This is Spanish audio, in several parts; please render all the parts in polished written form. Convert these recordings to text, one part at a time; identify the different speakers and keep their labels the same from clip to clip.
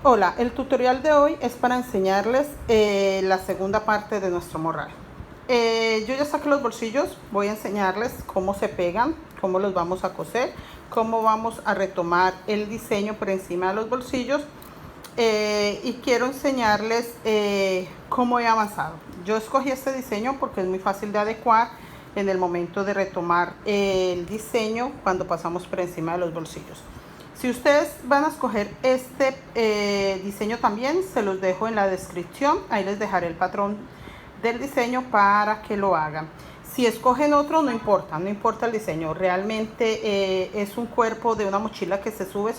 Speaker 1: Hola, el tutorial de hoy es para enseñarles la segunda parte de nuestro morral. Yo ya saqué los bolsillos, voy a enseñarles cómo se pegan, cómo los vamos a coser, cómo vamos a retomar el diseño por encima de los bolsillos y quiero enseñarles cómo he avanzado. Yo escogí este diseño porque es muy fácil de adecuar en el momento de retomar el diseño cuando pasamos por encima de los bolsillos. Si ustedes van a escoger este diseño también, se los dejo en la descripción. Ahí les dejaré el patrón del diseño para que lo hagan. Si escogen otro, no importa el diseño. Realmente es un cuerpo de una mochila que se sube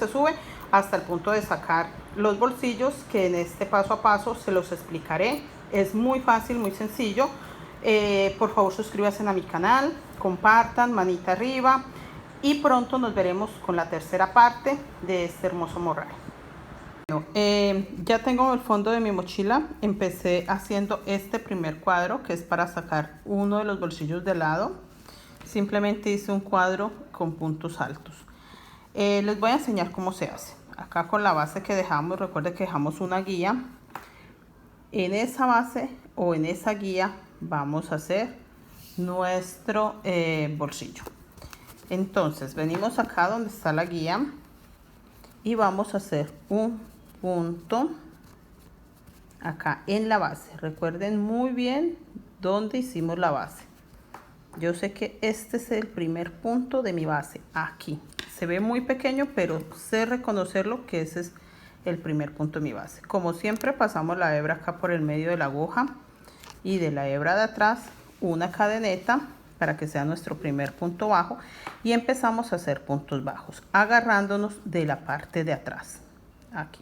Speaker 1: hasta el punto de sacar los bolsillos, que en este paso a paso se los explicaré. Es muy fácil, muy sencillo. Por favor, suscríbanse a mi canal, compartan, manita arriba. Y pronto nos veremos con la tercera parte de este hermoso morral. Bueno, ya tengo el fondo de mi mochila. Empecé haciendo este primer cuadro, que es para sacar uno de los bolsillos de lado. Simplemente hice un cuadro con puntos altos. Les voy a enseñar cómo se hace. Acá con la base que dejamos, recuerden que dejamos una guía. En esa base o en esa guía vamos a hacer nuestro bolsillo. Entonces venimos acá donde está la guía y vamos a hacer un punto acá en la base. Recuerden muy bien dónde hicimos la base. Yo sé que este es el primer punto de mi base, aquí. Se ve muy pequeño, pero sé reconocerlo que ese es el primer punto de mi base. Como siempre, pasamos la hebra acá por el medio de la aguja y de la hebra de atrás una cadeneta para que sea nuestro primer punto bajo, y empezamos a hacer puntos bajos agarrándonos de la parte de atrás, aquí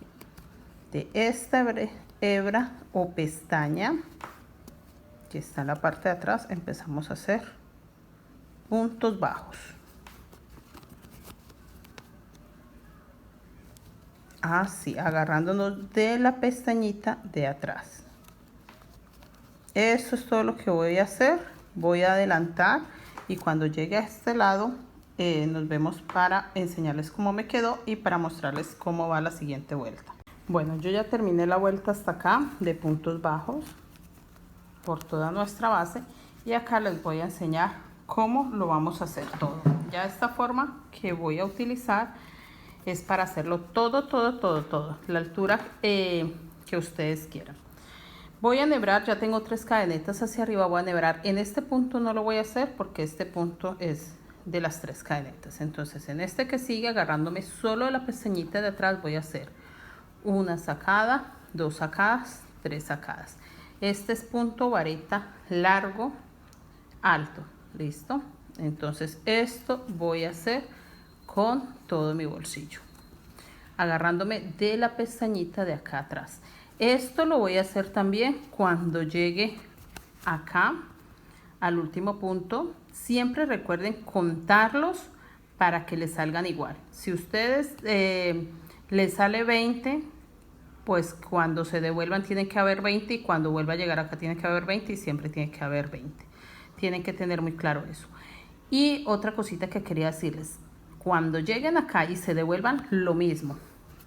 Speaker 1: de esta hebra o pestaña que está en la parte de atrás. Empezamos a hacer puntos bajos, así, agarrándonos de la pestañita de atrás. Eso es todo lo que voy a hacer. Voy a adelantar y cuando llegue a este lado nos vemos para enseñarles cómo me quedó y para mostrarles cómo va la siguiente vuelta. Bueno, yo ya terminé la vuelta hasta acá de puntos bajos por toda nuestra base, y acá les voy a enseñar cómo lo vamos a hacer todo. Ya esta forma que voy a utilizar es para hacerlo todo, la altura que ustedes quieran. Voy a enhebrar, ya tengo 3 cadenetas hacia arriba, voy a enhebrar. En este punto no lo voy a hacer porque este punto es de las 3 cadenetas. Entonces en este que sigue, agarrándome solo de la pestañita de atrás, voy a hacer una sacada, 2 sacadas, 3 sacadas. Este es punto vareta largo, alto, listo. Entonces esto voy a hacer con todo mi bolsillo, agarrándome de la pestañita de acá atrás. Esto lo voy a hacer también cuando llegue acá al último punto. Siempre recuerden contarlos para que les salgan igual. Si ustedes les sale 20, pues cuando se devuelvan tienen que haber 20, y cuando vuelva a llegar acá tiene que haber 20, y siempre tiene que haber 20. Tienen que tener muy claro eso. Y otra cosita que quería decirles: cuando lleguen acá y se devuelvan, lo mismo.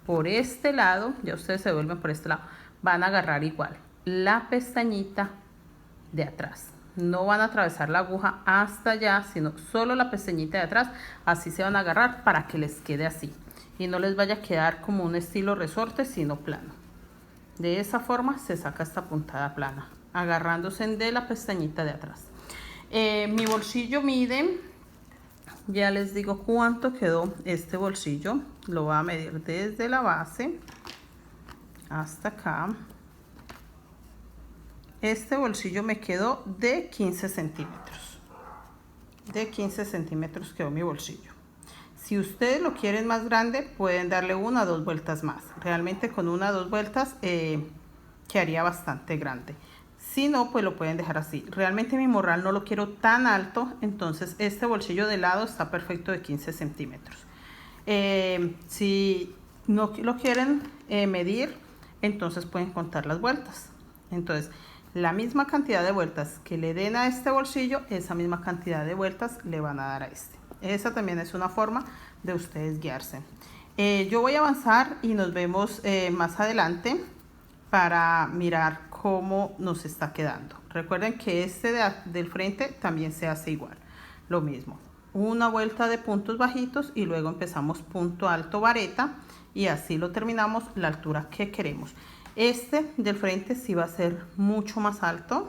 Speaker 1: Por este lado, ya ustedes se devuelven por este lado, van a agarrar igual la pestañita de atrás. No van a atravesar la aguja hasta allá, sino solo la pestañita de atrás. Así se van a agarrar para que les quede así y no les vaya a quedar como un estilo resorte, sino plano. De esa forma se saca esta puntada plana, agarrándose de la pestañita de atrás. Mi bolsillo mide, ya les digo cuánto quedó este bolsillo. Lo voy a medir desde la base hasta acá. Este bolsillo me quedó de 15 centímetros. De 15 centímetros quedó mi bolsillo. Si ustedes lo quieren más grande, pueden darle 1 o 2 vueltas más. Realmente con 1 o 2 vueltas quedaría bastante grande. Si no, pues lo pueden dejar así. Realmente mi morral no lo quiero tan alto, entonces este bolsillo de lado está perfecto de 15 centímetros. Si no lo quieren medir, entonces pueden contar las vueltas. Entonces, la misma cantidad de vueltas que le den a este bolsillo, esa misma cantidad de vueltas le van a dar a este. Esa también es una forma de ustedes guiarse. Yo voy a avanzar y nos vemos más adelante para mirar cómo nos está quedando. Recuerden que este del frente también se hace igual, lo mismo, una vuelta de puntos bajitos y luego empezamos punto alto vareta y así lo terminamos la altura que queremos. Este del frente sí va a ser mucho más alto,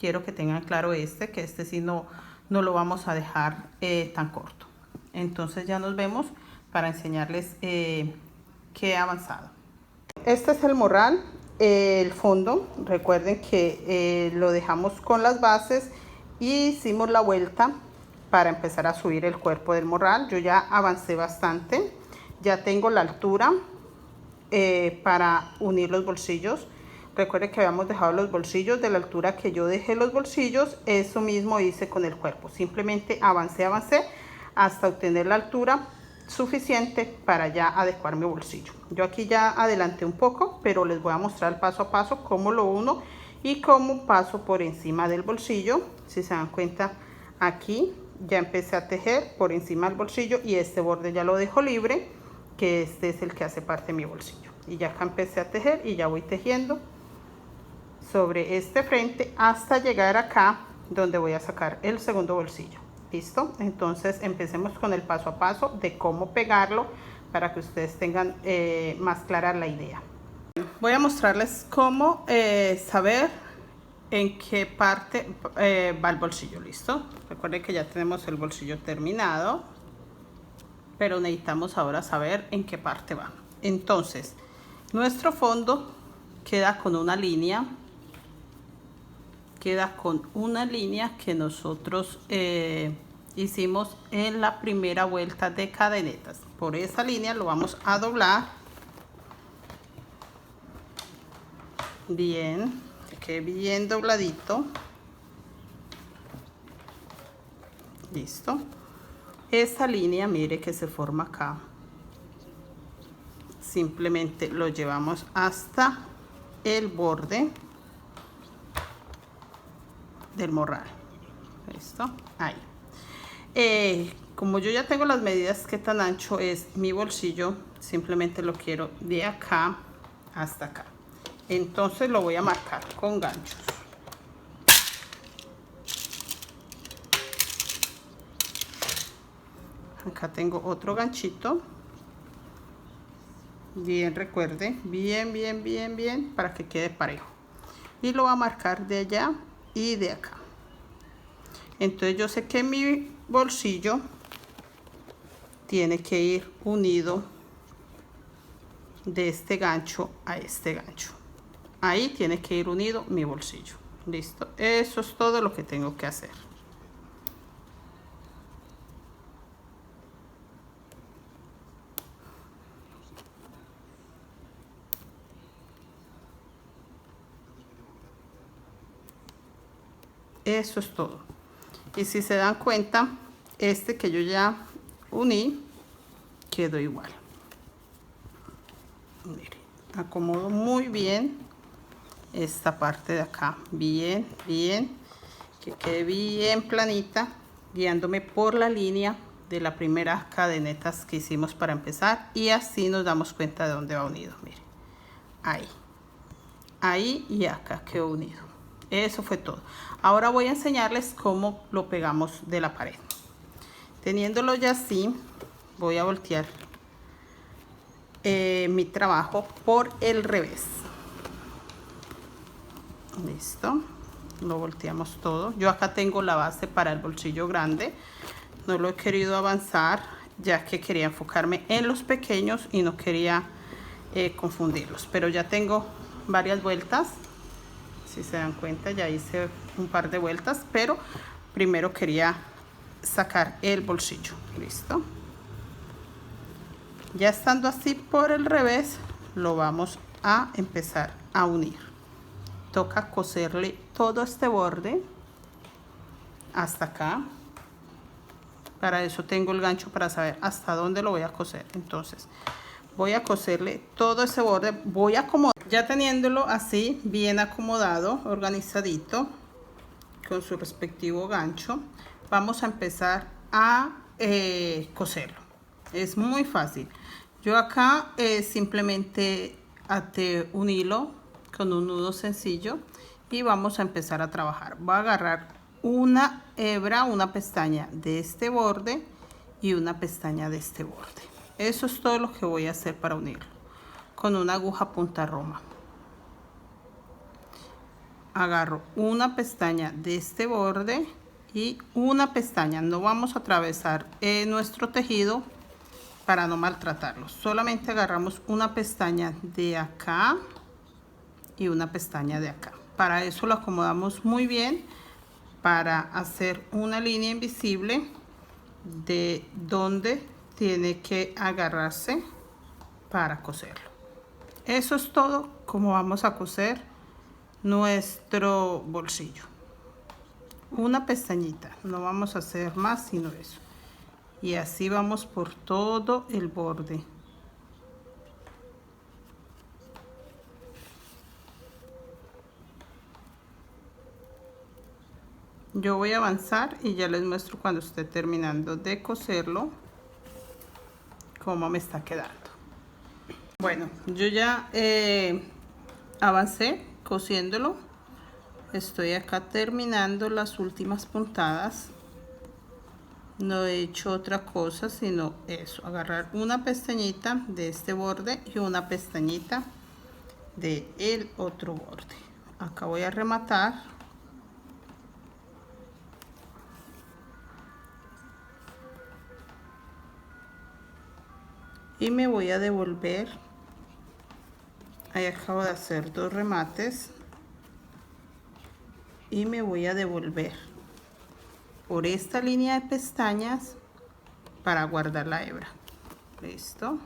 Speaker 1: quiero que tengan claro que este sí no lo vamos a dejar tan corto. Entonces ya nos vemos para enseñarles que he avanzado. Este es el morral, el fondo. Recuerden que lo dejamos con las bases y hicimos la vuelta para empezar a subir el cuerpo del morral. Yo ya avancé bastante, ya tengo la altura para unir los bolsillos. Recuerden que habíamos dejado los bolsillos de la altura que yo dejé los bolsillos, eso mismo hice con el cuerpo. Simplemente avancé hasta obtener la altura suficiente para ya adecuar mi bolsillo. Yo aquí ya adelanté un poco, pero les voy a mostrar paso a paso cómo lo uno y cómo paso por encima del bolsillo. Si se dan cuenta, aquí ya empecé a tejer por encima del bolsillo y este borde ya lo dejo libre, que este es el que hace parte de mi bolsillo. Y ya acá empecé a tejer y ya voy tejiendo sobre este frente hasta llegar acá donde voy a sacar el segundo bolsillo. ¿Listo? Entonces empecemos con el paso a paso de cómo pegarlo para que ustedes tengan más clara la idea. Voy a mostrarles cómo saber en qué parte va el bolsillo. ¿Listo? Recuerden que ya tenemos el bolsillo terminado, pero necesitamos ahora saber en qué parte va. Entonces, nuestro fondo queda con una línea. Queda con una línea que nosotros hicimos en la primera vuelta de cadenetas. Por esa línea lo vamos a doblar bien, que quede bien dobladito. Listo. Esa línea, mire que se forma acá, simplemente lo llevamos hasta el borde del morral. Listo, ahí. Como yo ya tengo las medidas que tan ancho es mi bolsillo, simplemente lo quiero de acá hasta acá. Entonces lo voy a marcar con ganchos. Acá tengo otro ganchito. Bien, recuerde, bien, para que quede parejo. Y lo voy a marcar de allá y de acá. Entonces yo sé que mi bolsillo tiene que ir unido de este gancho a este gancho. Ahí tiene que ir unido mi bolsillo. Listo, eso es todo lo que tengo que hacer. Eso es todo. Y si se dan cuenta, este que yo ya uní quedó igual. Miren, acomodo muy bien esta parte de acá, bien, que quede bien planita, guiándome por la línea de la primera cadenetas que hicimos para empezar, y así nos damos cuenta de dónde va unido. Miren, ahí y acá quedó unido. Eso fue todo. Ahora voy a enseñarles cómo lo pegamos de la pared. Teniéndolo ya así, voy a voltear mi trabajo por el revés. Listo, lo volteamos todo. Yo acá tengo la base para el bolsillo grande. No lo he querido avanzar ya que quería enfocarme en los pequeños y no quería confundirlos, pero ya tengo varias vueltas. Si se dan cuenta, ya hice un par de vueltas, pero primero quería sacar el bolsillo. Listo. Ya estando así por el revés, lo vamos a empezar a unir. Toca coserle todo este borde hasta acá. Para eso tengo el gancho para saber hasta dónde lo voy a coser. Entonces voy a coserle todo ese borde, voy a acomodar. Ya teniéndolo así bien acomodado, organizadito, con su respectivo gancho, vamos a empezar a coserlo. Es muy fácil. Yo acá simplemente até un hilo con un nudo sencillo y vamos a empezar a trabajar. Voy a agarrar una hebra, una pestaña de este borde y una pestaña de este borde. Eso es todo lo que voy a hacer para unirlo con una aguja punta roma. Agarro una pestaña de este borde y una pestaña. No vamos a atravesar nuestro tejido para no maltratarlo. Solamente agarramos una pestaña de acá y una pestaña de acá. Para eso lo acomodamos muy bien para hacer una línea invisible de donde tiene que agarrarse para coserlo. Eso es todo como vamos a coser nuestro bolsillo. Una pestañita, no vamos a hacer más sino eso. Y así vamos por todo el borde. Yo voy a avanzar y ya les muestro cuando esté terminando de coserlo cómo me está quedando. Bueno, yo ya avancé cosiéndolo. Estoy acá terminando las últimas puntadas. No he hecho otra cosa sino eso, agarrar una pestañita de este borde y una pestañita de el otro borde. Acá voy a rematar y me voy a devolver. Ahí acabo de hacer dos remates y me voy a devolver por esta línea de pestañas para guardar la hebra. Listo,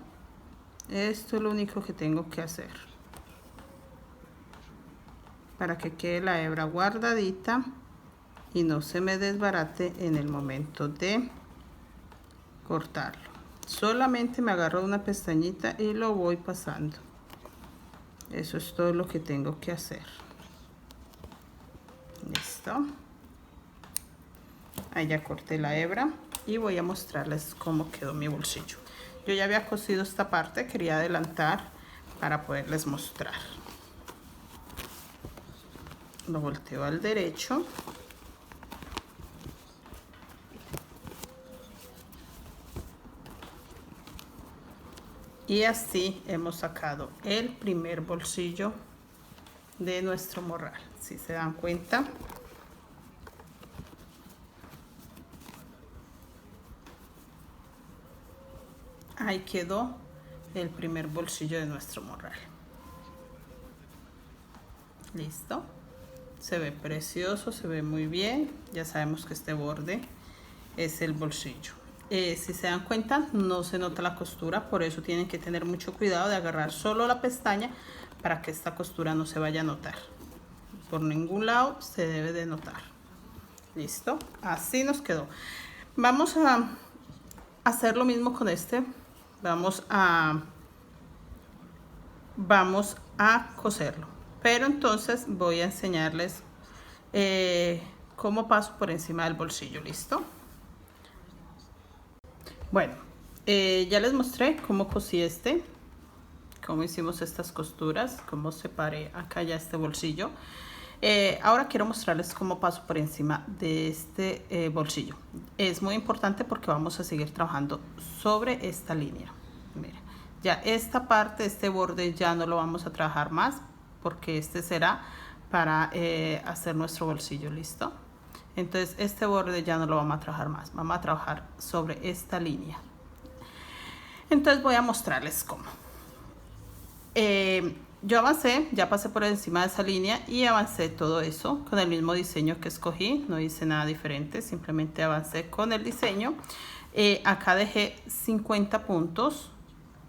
Speaker 1: esto es lo único que tengo que hacer para que quede la hebra guardadita y no se me desbarate en el momento de cortarlo. Solamente me agarro una pestañita y lo voy pasando. Eso es todo lo que tengo que hacer. Listo. Ahí ya corté la hebra y voy a mostrarles cómo quedó mi bolsillo. Yo ya había cosido esta parte, quería adelantar para poderles mostrar. Lo volteo al derecho. Y así hemos sacado el primer bolsillo de nuestro morral. Si se dan cuenta, ahí quedó el primer bolsillo de nuestro morral. Listo, se ve precioso, se ve muy bien. Ya sabemos que este borde es el bolsillo. Si se dan cuenta, no se nota la costura, por eso tienen que tener mucho cuidado de agarrar solo la pestaña para que esta costura no se vaya a notar. Por ningún lado se debe de notar. Listo, así nos quedó. Vamos a hacer lo mismo con este. Vamos a coserlo, pero entonces voy a enseñarles cómo paso por encima del bolsillo. Listo. Bueno, ya les mostré cómo cosí cómo hicimos estas costuras, cómo separé acá ya este bolsillo. Ahora quiero mostrarles cómo paso por encima de este bolsillo. Es muy importante porque vamos a seguir trabajando sobre esta línea. Mira, ya esta parte, este borde ya no lo vamos a trabajar más porque este será para hacer nuestro bolsillo. Listo. Entonces este borde ya no lo vamos a trabajar más, vamos a trabajar sobre esta línea. Entonces voy a mostrarles cómo. Yo avancé, ya pasé por encima de esa línea y avancé todo eso con el mismo diseño que escogí. No hice nada diferente, simplemente avancé con el diseño. Acá dejé 50 puntos.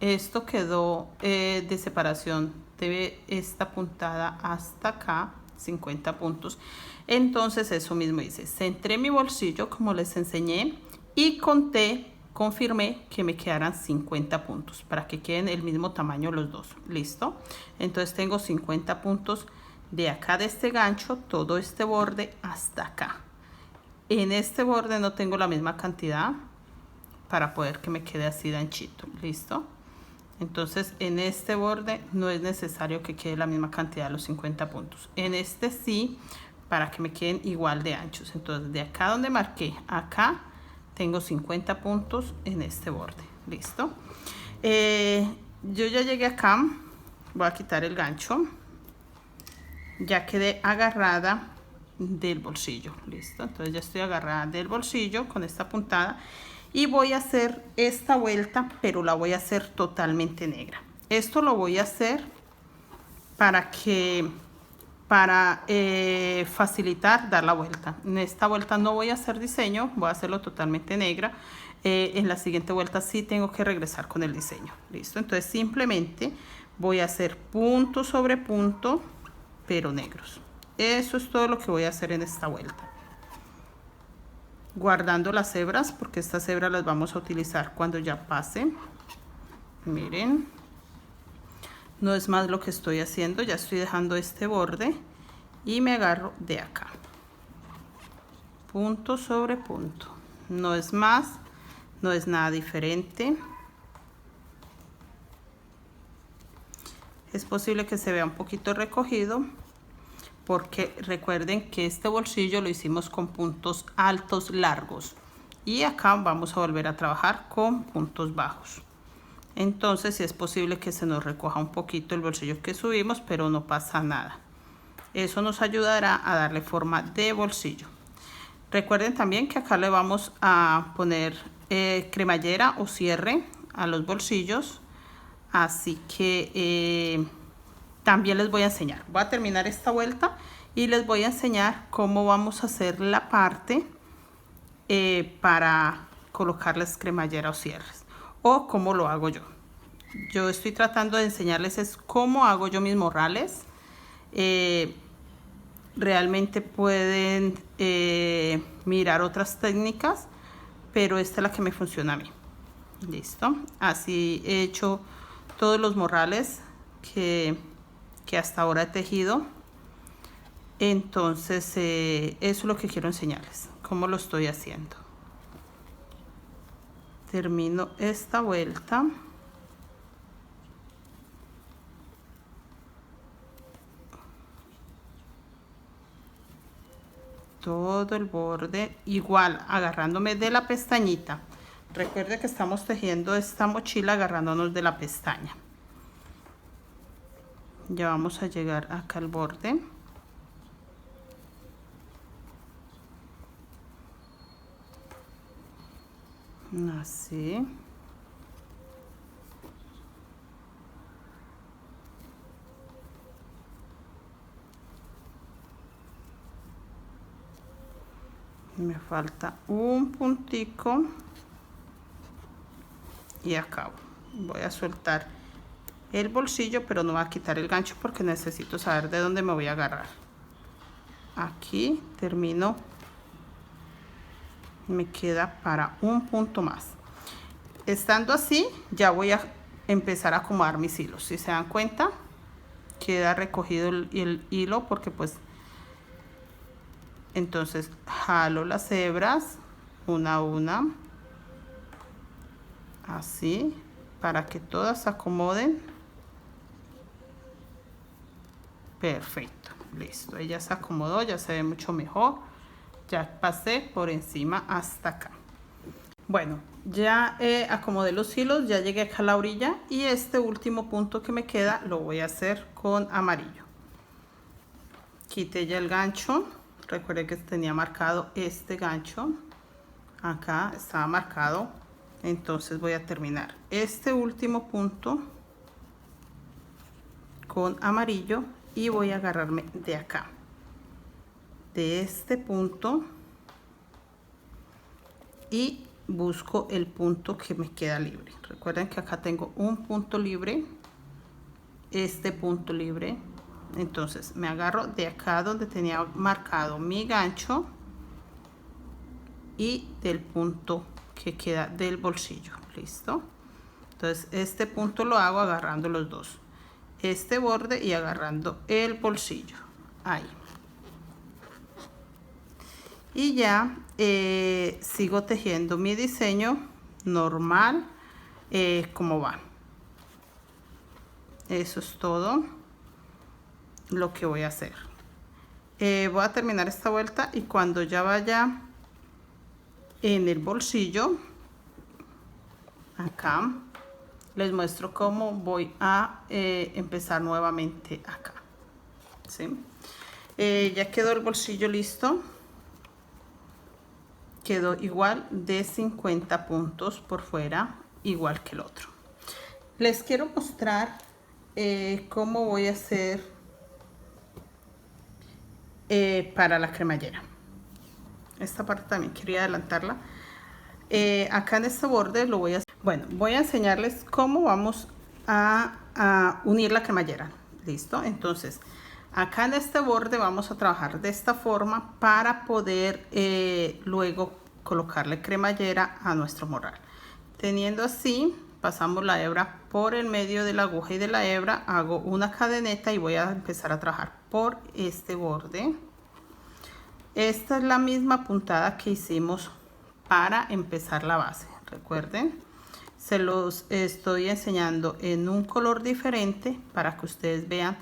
Speaker 1: Esto quedó de separación de esta puntada hasta acá, 50 puntos. Entonces eso mismo hice, centré mi bolsillo como les enseñé y confirmé que me quedaran 50 puntos para que queden el mismo tamaño los dos. Listo, entonces tengo 50 puntos de acá de este gancho, todo este borde hasta acá. En este borde no tengo la misma cantidad para poder que me quede así de anchito. Listo, Entonces en este borde no es necesario que quede la misma cantidad de los 50 puntos. En este sí, para que me queden igual de anchos. Entonces de acá donde marqué, acá tengo 50 puntos en este borde. Listo. Yo ya llegué acá. Voy a quitar el gancho. Ya quedé agarrada del bolsillo. Listo. Entonces ya estoy agarrada del bolsillo con esta puntada. Y voy a hacer esta vuelta, pero la voy a hacer totalmente negra. Esto lo voy a hacer para facilitar dar la vuelta. En esta vuelta no voy a hacer diseño, voy a hacerlo totalmente negra. En la siguiente vuelta sí tengo que regresar con el diseño. Listo. Entonces simplemente voy a hacer punto sobre punto, pero negros. Eso es todo lo que voy a hacer en esta vuelta. Guardando las hebras, porque estas hebras las vamos a utilizar cuando ya pase. Miren, no es más lo que estoy haciendo. Ya estoy dejando este borde y me agarro de acá, punto sobre punto. No es más, no es nada diferente. Es posible que se vea un poquito recogido, porque recuerden que este bolsillo lo hicimos con puntos altos largos y acá vamos a volver a trabajar con puntos bajos. Entonces sí es posible que se nos recoja un poquito el bolsillo que subimos, pero no pasa nada. Eso nos ayudará a darle forma de bolsillo. Recuerden también que acá le vamos a poner cremallera o cierre a los bolsillos, así que también les voy a enseñar. Voy a terminar esta vuelta y les voy a enseñar cómo vamos a hacer la parte para colocarles cremallera o cierres, o cómo lo hago yo. Yo estoy tratando de enseñarles es cómo hago yo mis morrales. Realmente pueden mirar otras técnicas, pero esta es la que me funciona a mí. Listo. Así he hecho todos los morrales que hasta ahora he tejido. Entonces eso es lo que quiero enseñarles, cómo lo estoy haciendo. Termino esta vuelta. Todo el borde igual, agarrándome de la pestañita. Recuerde que estamos tejiendo esta mochila agarrándonos de la pestaña. Ya vamos a llegar acá al borde. Así. Me falta un puntico y acabo. Voy a soltar el bolsillo, pero no voy a quitar el gancho porque necesito saber de dónde me voy a agarrar. Aquí termino, me queda para un punto más. Estando así, ya voy a empezar a acomodar mis hilos. Si se dan cuenta, queda recogido el hilo, porque pues entonces jalo las hebras una a una, así, para que todas se acomoden. Perfecto, listo, ella se acomodó, ya se ve mucho mejor. Ya pasé por encima hasta acá. Bueno, ya acomodé los hilos, ya llegué acá a la orilla y este último punto que me queda lo voy a hacer con amarillo. Quité ya el gancho. Recuerden que tenía marcado este gancho. Acá estaba marcado. Entonces voy a terminar este último punto con amarillo y voy a agarrarme de acá, de este punto, y busco el punto que me queda libre. Recuerden que acá tengo un punto libre, este punto libre. Entonces me agarro de acá donde tenía marcado mi gancho y del punto que queda del bolsillo. Listo. Entonces este punto lo hago agarrando los dos, este borde y agarrando el bolsillo. Ahí. Y ya sigo tejiendo mi diseño normal como va. Eso es todo lo que voy a hacer. Voy a terminar esta vuelta y cuando ya vaya en el bolsillo, acá, les muestro cómo voy a empezar nuevamente acá. ¿Sí? Ya quedó el bolsillo listo. Quedó igual de 50 puntos por fuera, igual que el otro. Les quiero mostrar cómo voy a hacer para la cremallera. Esta parte también quería adelantarla. Acá en este borde lo voy a hacer. Bueno, voy a enseñarles cómo vamos a unir la cremallera. ¿Listo? Entonces, acá en este borde vamos a trabajar de esta forma para poder luego colocarle cremallera a nuestro morral. Teniendo así, pasamos la hebra por el medio de la aguja y de la hebra, hago una cadeneta y voy a empezar a trabajar por este borde. Esta es la misma puntada que hicimos para empezar la base. Recuerden, se los estoy enseñando en un color diferente para que ustedes vean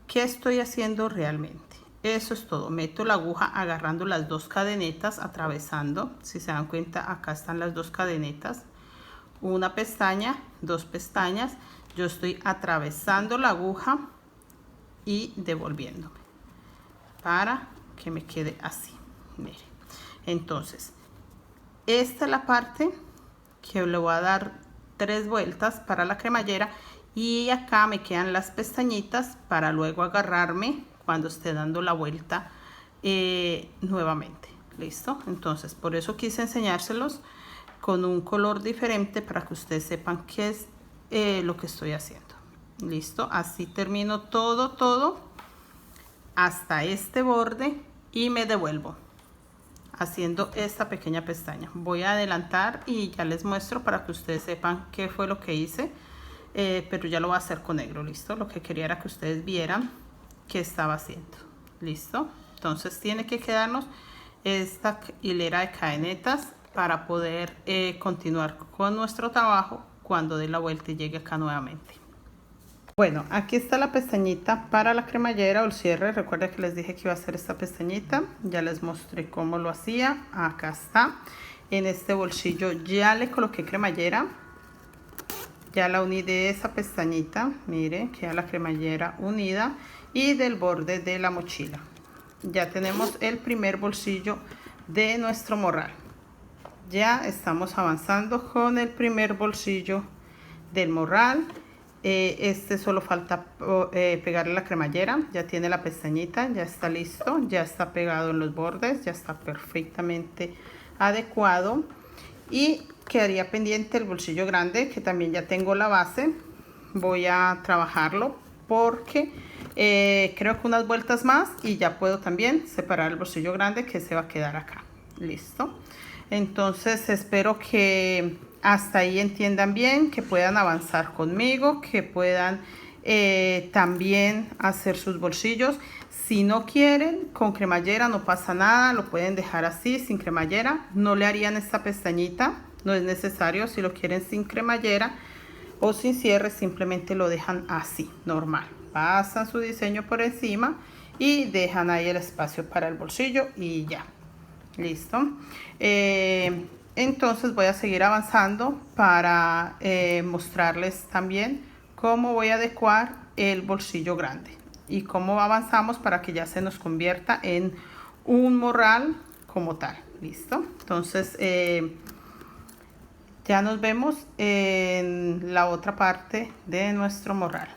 Speaker 1: qué estoy haciendo realmente. Eso es todo. Meto la aguja agarrando las dos cadenetas, atravesando. Si se dan cuenta, acá están las dos cadenetas. Una pestaña, dos pestañas. Yo estoy atravesando la aguja y devolviéndome para que me quede así. Miren. Entonces, esta es la parte que le voy a dar 3 vueltas para la cremallera y acá me quedan las pestañitas para luego agarrarme cuando esté dando la vuelta nuevamente. ¿Listo? Entonces, por eso quise enseñárselos con un color diferente para que ustedes sepan qué es lo que estoy haciendo. ¿Listo? Así termino todo hasta este borde y me devuelvo haciendo esta pequeña pestaña. Voy a adelantar y ya les muestro para que ustedes sepan qué fue lo que hice, pero ya lo voy a hacer con negro. Listo, lo que quería era que ustedes vieran qué estaba haciendo. Listo, entonces tiene que quedarnos esta hilera de cadenetas para poder continuar con nuestro trabajo cuando dé la vuelta y llegue acá nuevamente. Bueno, aquí está la pestañita para la cremallera o el cierre. Recuerden que les dije que iba a hacer esta pestañita. Ya les mostré cómo lo hacía. Acá está. En este bolsillo ya le coloqué cremallera. Ya la uní de esa pestañita. Miren, queda la cremallera unida. Y del borde de la mochila. Ya tenemos el primer bolsillo de nuestro morral. Ya estamos avanzando con el primer bolsillo del morral. Este solo falta pegarle la cremallera. Ya tiene la pestañita, ya está listo, ya está pegado en los bordes, ya está perfectamente adecuado. Y quedaría pendiente el bolsillo grande, que también ya tengo la base. Voy a trabajarlo porque creo que unas vueltas más y ya puedo también separar el bolsillo grande, que se va a quedar acá. Listo. Entonces espero que hasta ahí entiendan bien, que puedan avanzar conmigo, que puedan también hacer sus bolsillos. Si no quieren con cremallera no pasa nada, lo pueden dejar así sin cremallera. No le harían esta pestañita, no es necesario. Si lo quieren sin cremallera o sin cierre, simplemente lo dejan así, normal. Pasan su diseño por encima y dejan ahí el espacio para el bolsillo y ya. Listo. Entonces voy a seguir avanzando para mostrarles también cómo voy a adecuar el bolsillo grande y cómo avanzamos para que ya se nos convierta en un morral como tal. Listo. Entonces ya nos vemos en la otra parte de nuestro morral.